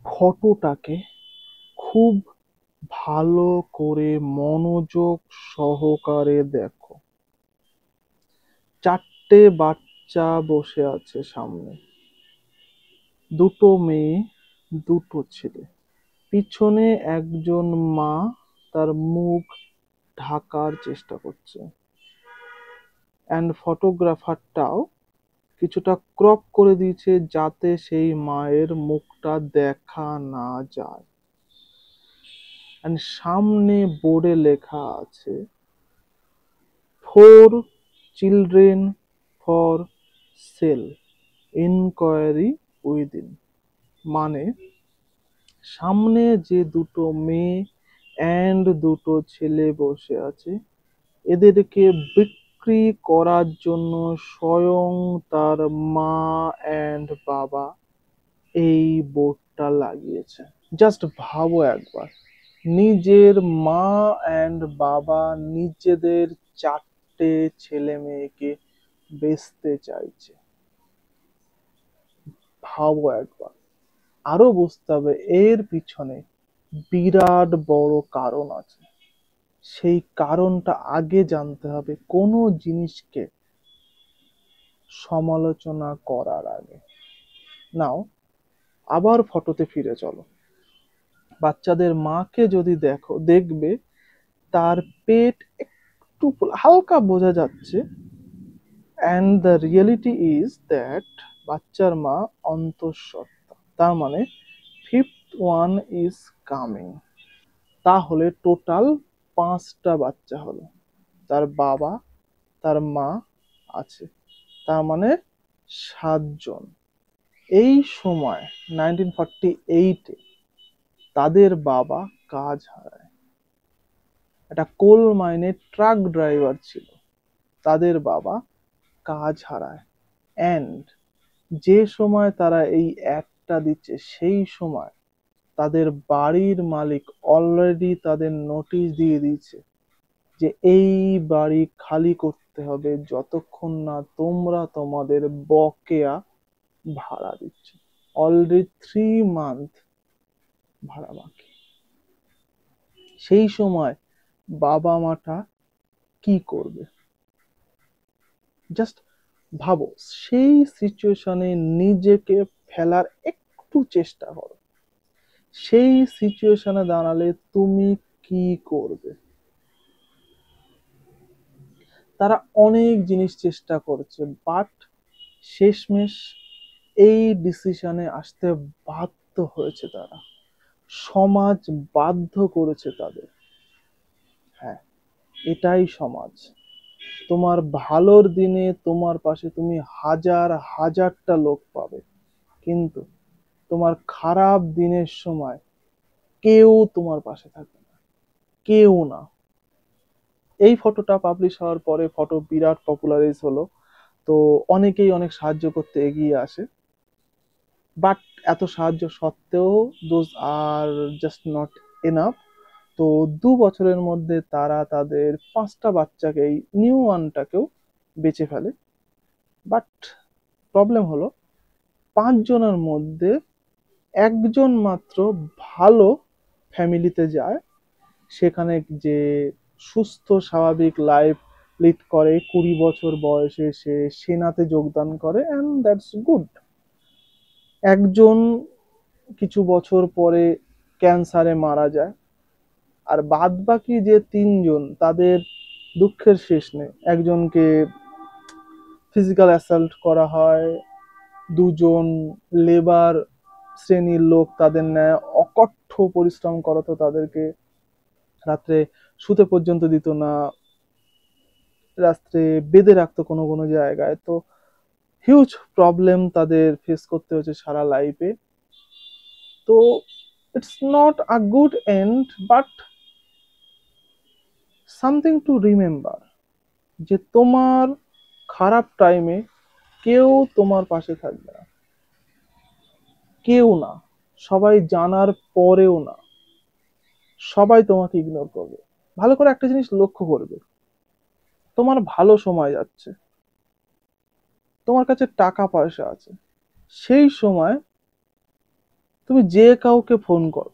ফটোটাকে খুব ভালো করে মনোযোগ সহকারে দেখো। চারটে বাচ্চা বসে আছে সামনে, দুটো মেয়ে, দুটো ছেলে। পিছনে একজন মা তার মুখ ঢাকার চেষ্টা করছে, অ্যান্ড ফটোগ্রাফারটাও কিছুটা ক্রপ করে দিয়েছে যাতে সেই মায়ের মুখটা দেখা না যায়। অ্যান্ড সামনে বোর্ডে লেখা আছে, four children for sale, inquiry within. মানে সামনে যে দুটো মেয়ে অ্যান্ড দুটো ছেলে বসে আছে, এদেরকে বিক্রি করার জন্য স্বয়ং তার মা অ্যান্ড বাবা এই বোর্ডটা লাগিয়েছে। জাস্ট ভাবো একবার, নিজের মা অ্যান্ড বাবা নিজেদের চারটে ছেলে মেয়েকে বেচতে চাইছে। ভাবো একবার। আরো বুঝতে হবে এর পিছনে বিরাট বড় কারণ আছে। সেই কারণটা আগে জানতে হবে কোনো জিনিসকে সমালোচনা করার আগে। নাও আবার ফটোতে ফিরে চলো। বাচ্চাদের মাকে যদি দেখো, দেখবে তার পেট একটু হালকা বোঝা যাচ্ছে, and the reality is that বাচ্চার মা অন্তঃসত্ত্বা। তার মানে ফিফথ ওয়ান ইজ কামিং। তাহলে টোটাল পাঁচটা বাচ্চা হলো, তার বাবা তার মা আছে, তার মানে সাতজন। এই সময় 1948-এ তাদের বাবা কাজ হারায়। একটা কোল মাইনে ট্রাক ড্রাইভার ছিল, তাদের বাবা কাজ হারায়। অ্যান্ড যে সময় তারা এই অ্যাডটা দিচ্ছে সেই সময় তাদের বাড়ির মালিক অলরেডি তাদের নোটিশ দিয়ে দিয়েছে যে এই বাড়ি খালি করতে হবে যতক্ষণ না তোমরা তোমাদের বকেয়া ভাড়া দিচ্ছ। অলরেডি 3 মান্থ ভাড়া বাকি। সেই সময় বাবা মাটা কি করবে? জাস্ট ভাবো, সেই সিচুয়েশনে নিজেকে ফেলার একটু চেষ্টা করো। সেই সিচুয়েশনে দাঁড়ালে তুমি কি করবে? তারা অনেক জিনিস চেষ্টা করছে, বাট শেষমেশ এই ডিসিশনে আসতে বাধ্য হয়েছে তারা। সমাজ বাধ্য করেছে তাদের। হ্যাঁ, এটাই সমাজ। তোমার ভালোর দিনে তোমার পাশে তুমি হাজার হাজারটা লোক পাবে, কিন্তু তোমার খারাপ দিনের সময় কেউ তোমার পাশে থাকবে না, কেউ না। এই ফটোটা পাবলিশ হওয়ার পরে ফটো বিরাট পপুলারাইজ হলো, তো অনেকেই অনেক সাহায্য করতে এগিয়ে আসে। বাট এত সাহায্য সত্ত্বেও those are just not enough. তো 2 বছরের মধ্যে তারা তাদের পাঁচটা বাচ্চাকেই, নিউ ওয়ানটাকেও বেঁচে ফেলে। বাট প্রবলেম হলো, পাঁচজনের মধ্যে একজন মাত্র ভালো ফ্যামিলিতে যায়, সেখানে যে সুস্থ স্বাভাবিক লাইফ লিড করে। 20 বছর বয়সে সে সেনাতে যোগদান করে, অ্যান্ড দ্যাটস গুড। একজন কিছু বছর পরে ক্যান্সারে মারা যায়। আর বাদ বাকি যে তিনজন, তাদের দুঃখের শেষ নেই। একজনকে ফিজিক্যাল অ্যাসাল্ট করা হয়, দুজন লেবার শ্রেণীর লোক তাদের ন্যায় অকঠ্য পরিশ্রম করাতো তাদেরকে, রাত্রে শুতে পর্যন্ত দিত না, রাত্রে বেঁধে রাখতো কোনো কোনো জায়গায়। তো হিউজ প্রবলেম তাদের ফেস করতে হয়েছে সারা লাইফে। তো it's not a good end, but something to remember, যে তোমার খারাপ টাইমে কেউ তোমার পাশে থাকবে না, কেউ না। সবাই জানার পরেও না, সবাই তোমাকে ইগনোর করবে। ভালো করে একটা জিনিস লক্ষ্য করবে, তোমার ভালো সময় যাচ্ছে, তোমার কাছে টাকা পয়সা আছে, সেই সময় তুমি যে কাউকে ফোন করো,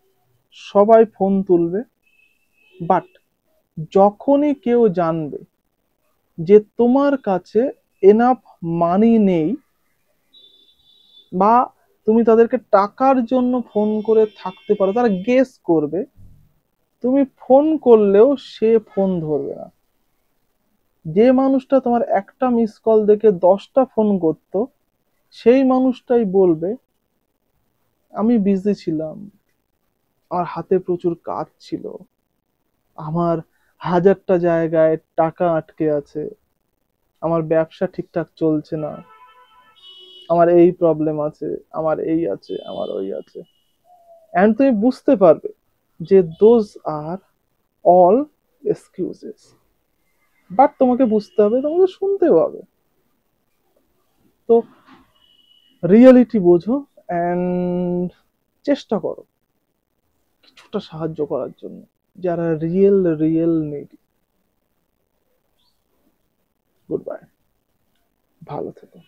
সবাই ফোন তুলবে, বাট যখনই কেউ জানবে যে তোমার কাছে এনাফ মানি নেই, বা তুমি তাদেরকে টাকার জন্য ফোন করে থাকতে পারো, তারা গেস করবে, তুমি ফোন করলেও সে ফোন ধরবে না। যে মানুষটা তোমার একটা মিস কল দেখে 10টা ফোন করতো, সেই মানুষটাই বলবে আমি বিজি ছিলাম, আমার হাতে প্রচুর কাজ ছিল, আমার হাজারটা জায়গায় টাকা আটকে আছে, আমার ব্যবসা ঠিকঠাক চলছে না, আমার এই প্রবলেম আছে, আমার এই আছে, আমার ওই আছে। এন্ড তুমি বুঝতে পারবে যে those are all excuses. But তোমাকে বুঝতে হবে, তোমাকে শুনতেও হবে। তো রিয়েলিটি বোঝো, অ্যান্ড চেষ্টা করো কিছুটা সাহায্য করার জন্য যারা real real need. Good bye, ভালো থেকো।